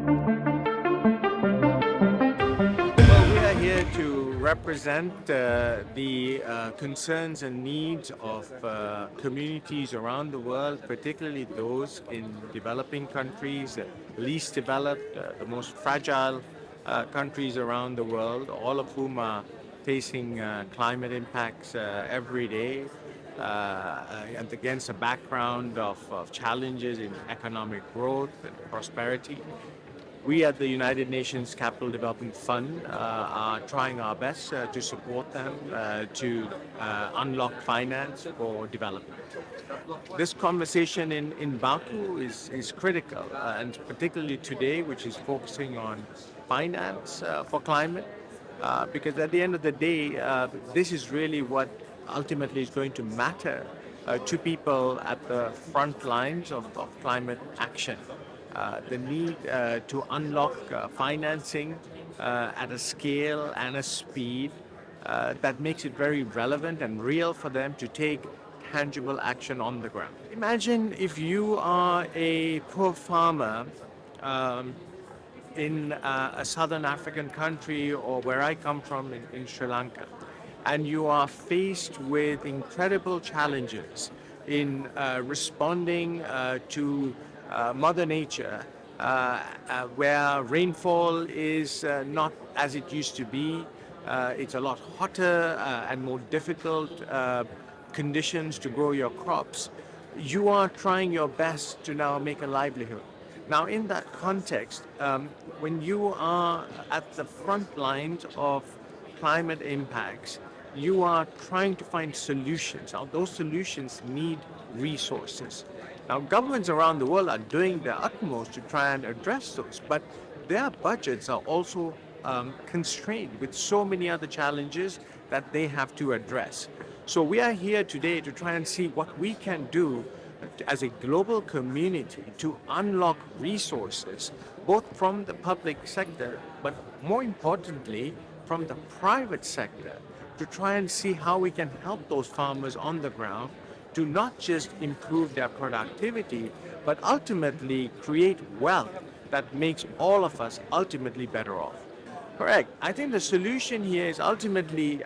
Well, we are here to represent the concerns and needs of communities around the world, particularly those in developing countries, least developed, the most fragile countries around the world, all of whom are facing climate impacts every day and against a background of challenges in economic growth and prosperity. We at the United Nations Capital Development Fund are trying our best to support them to unlock finance for development. This conversation in Baku is critical, and particularly today, which is focusing on finance for climate, because at the end of the day, this is really what ultimately is going to matter to people at the front lines of climate action. The need to unlock financing at a scale and a speed that makes it very relevant and real for them to take tangible action on the ground. Imagine if you are a poor farmer um, in a southern African country or where I come from in Sri Lanka, and you are faced with incredible challenges in responding to Mother Nature, where rainfall is not as it used to be. It's a lot hotter and more difficult conditions to grow your crops. You are trying your best to now make a livelihood. Now, in that context, when you are at the front lines of climate impacts, you are trying to find solutions. Now, those solutions need resources. Now, governments around the world are doing their utmost to try and address those, but their budgets are also constrained with so many other challenges that they have to address. So we are here today to try and see what we can do as a global community to unlock resources, both from the public sector, but more importantly, from the private sector, to try and see how we can help those farmers on the ground to not just improve their productivity, but ultimately create wealth that makes all of us ultimately better off. Correct. I think the solution here is ultimately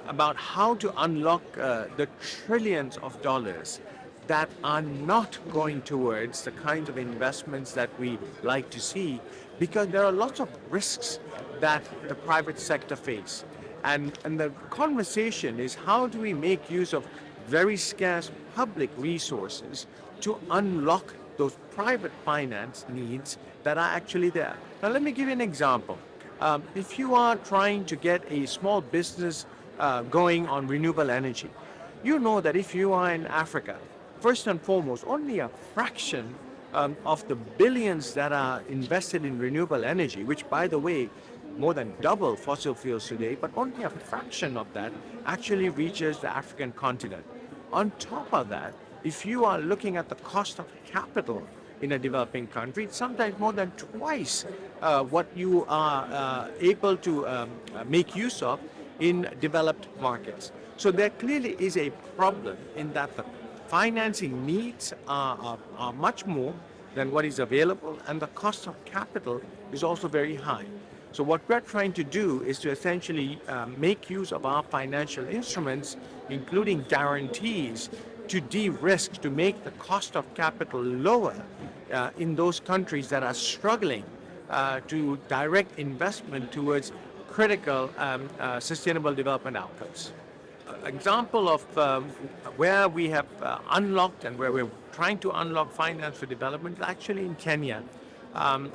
about how to unlock the trillions of dollars that are not going towards the kinds of investments that we like to see, because there are lots of risks that the private sector face. And the conversation is, how do we make use of very scarce public resources to unlock those private finance needs that are actually there? Now, let me give you an example. If you are trying to get a small business going on renewable energy, you know that if you are in Africa, first and foremost, only a fraction of the billions that are invested in renewable energy, which, by the way, more than double fossil fuels today, but only a fraction of that actually reaches the African continent. On top of that, if you are looking at the cost of capital in a developing country, it's sometimes more than twice what you are able to make use of in developed markets. So there clearly is a problem in that the financing needs are much more than what is available, and the cost of capital is also very high. So what we're trying to do is to essentially make use of our financial instruments, including guarantees, to de-risk, to make the cost of capital lower in those countries that are struggling to direct investment towards critical sustainable development outcomes. Example of where we have unlocked and where we're trying to unlock finance for development is actually in Kenya.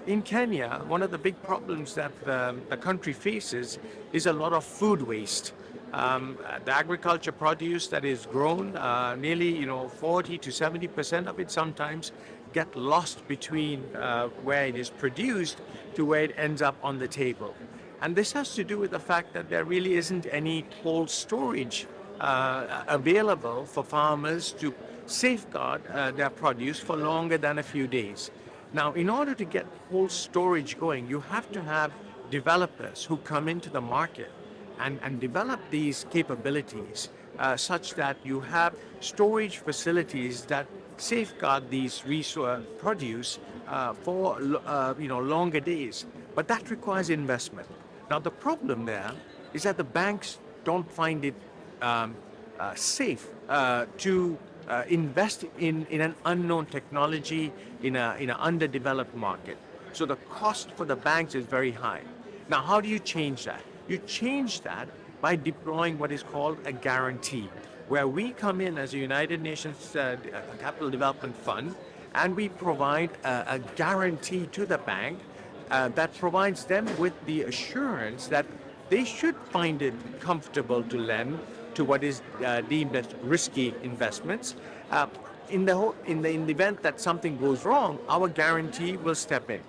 In Kenya, one of the big problems that the country faces is a lot of food waste. The agriculture produce that is grown, nearly 40 to 70% of it sometimes get lost between where it is produced to where it ends up on the table. And this has to do with the fact that there really isn't any cold storage available for farmers to safeguard their produce for longer than a few days. Now, in order to get cold storage going, you have to have developers who come into the market and develop these capabilities such that you have storage facilities that safeguard these resource produce for longer days. But that requires investment. Now the problem there is that the banks don't find it safe to invest in an unknown technology in an underdeveloped market. So the cost for the banks is very high. Now, how do you change that? You change that by deploying what is called a guarantee, where we come in as a United Nations Capital Development Fund and we provide a guarantee to the bank that provides them with the assurance that they should find it comfortable to lend to what is deemed as risky investments. In the event that something goes wrong, our guarantee will step in.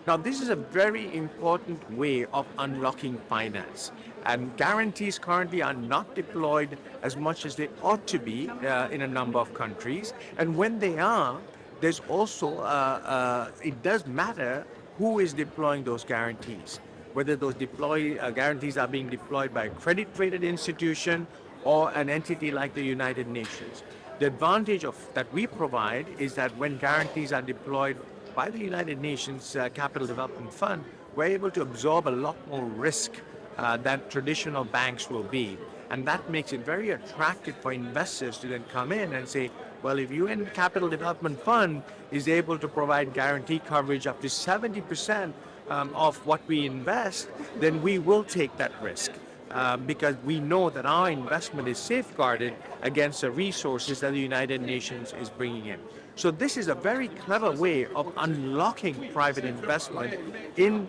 Now, this is a very important way of unlocking finance. And guarantees currently are not deployed as much as they ought to be in a number of countries. And when they are, there's also, it does matter who is deploying those guarantees, whether those guarantees are being deployed by a credit-rated institution or an entity like the United Nations. The advantage that we provide is that when guarantees are deployed by the United Nations Capital Development Fund, we're able to absorb a lot more risk than traditional banks will be. And that makes it very attractive for investors to then come in and say, well, if UN Capital Development Fund is able to provide guarantee coverage up to 70% of what we invest, then we will take that risk. Because we know that our investment is safeguarded against the resources that the United Nations is bringing in. So this is a very clever way of unlocking private investment in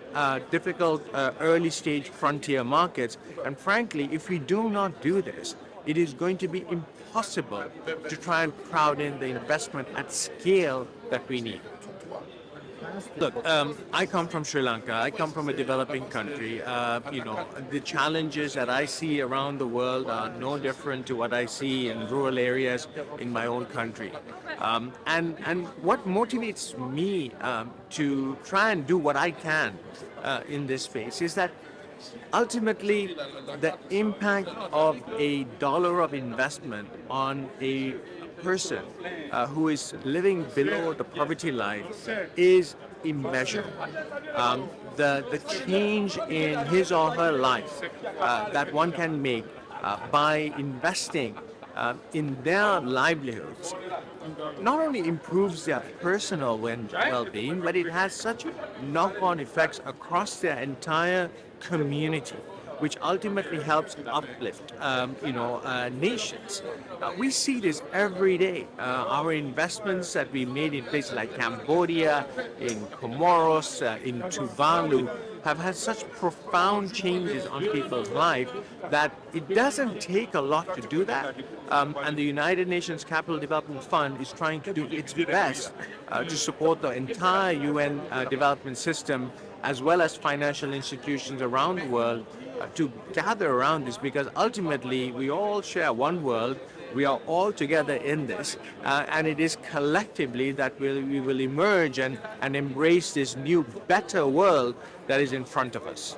difficult early stage frontier markets. And frankly, if we do not do this, it is going to be impossible to try and crowd in the investment at scale that we need. Look, I come from Sri Lanka. I come from a developing country. The challenges that I see around the world are no different to what I see in rural areas in my own country. And what motivates me to try and do what I can in this space is that ultimately the impact of a dollar of investment on a person who is living below the poverty line is immeasurable. The change in his or her life that one can make by investing in their livelihoods not only improves their personal well-being, but it has such knock-on effects across their entire community, which ultimately helps uplift, nations. We see this every day. Our investments that we made in places like Cambodia, in Comoros, in Tuvalu, have had such profound changes on people's life that it doesn't take a lot to do that. And the United Nations Capital Development Fund is trying to do its best to support the entire UN development system, as well as financial institutions around the world, to gather around this, because ultimately we all share one world. We are all together in this, and it is collectively that we will emerge and embrace this new, better world that is in front of us.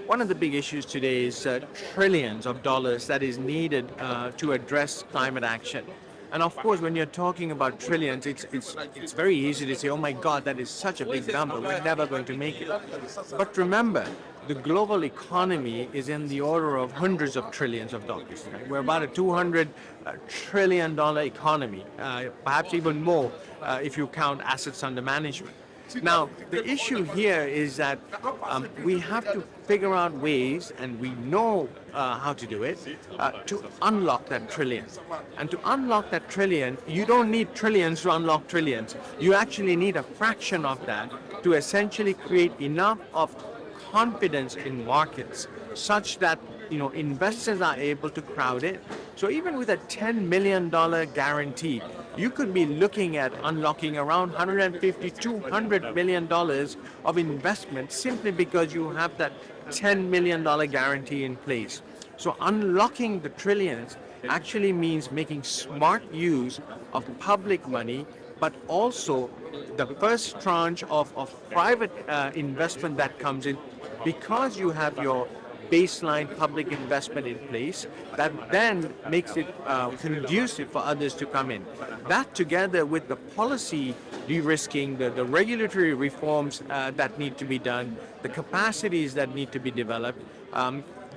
One of the big issues today is trillions of dollars that is needed to address climate action. And of course, when you're talking about trillions, it's very easy to say, oh my God, that is such a big number. We're never going to make it. But remember, the global economy is in the order of hundreds of trillions of dollars. Right? We're about a $200 trillion economy, perhaps even more if you count assets under management. Now, the issue here is that we have to figure out ways, and we know how to do it, to unlock that trillion. And to unlock that trillion, you don't need trillions to unlock trillions. You actually need a fraction of that to essentially create enough of confidence in markets such that investors are able to crowd in. So even with a $10 million guarantee, you could be looking at unlocking around $150, $200 million of investment simply because you have that $10 million guarantee in place. So unlocking the trillions actually means making smart use of public money, but also the first tranche of private investment that comes in, because you have your baseline public investment in place that then makes it conducive for others to come in. That together with the policy de-risking, the regulatory reforms that need to be done, the capacities that need to be developed,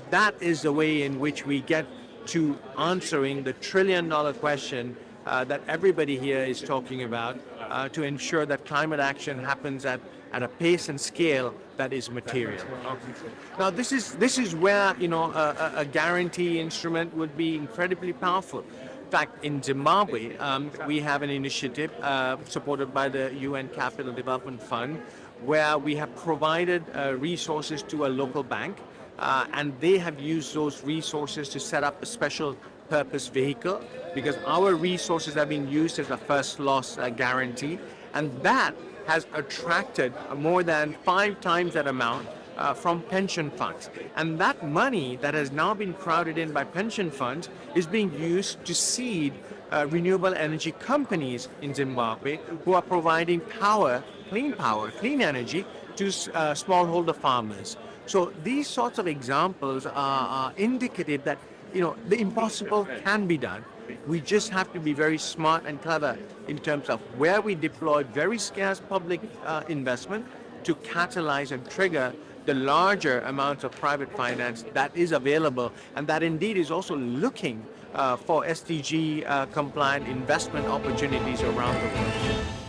that is the way in which we get to answering the trillion-dollar question that everybody here is talking about to ensure that climate action happens at a pace and scale that is material. Now, this is where a guarantee instrument would be incredibly powerful. In fact, in Zimbabwe, we have an initiative supported by the UN Capital Development Fund, where we have provided resources to a local bank, and they have used those resources to set up a special purpose vehicle, because our resources have been used as a first loss guarantee, and that has attracted more than 5 times that amount from pension funds. And that money that has now been crowded in by pension funds is being used to seed renewable energy companies in Zimbabwe who are providing power, clean energy to smallholder farmers. So these sorts of examples are indicative that the impossible can be done. We just have to be very smart and clever in terms of where we deploy very scarce public investment to catalyze and trigger the larger amounts of private finance that is available, and that indeed is also looking for SDG compliant investment opportunities around the world.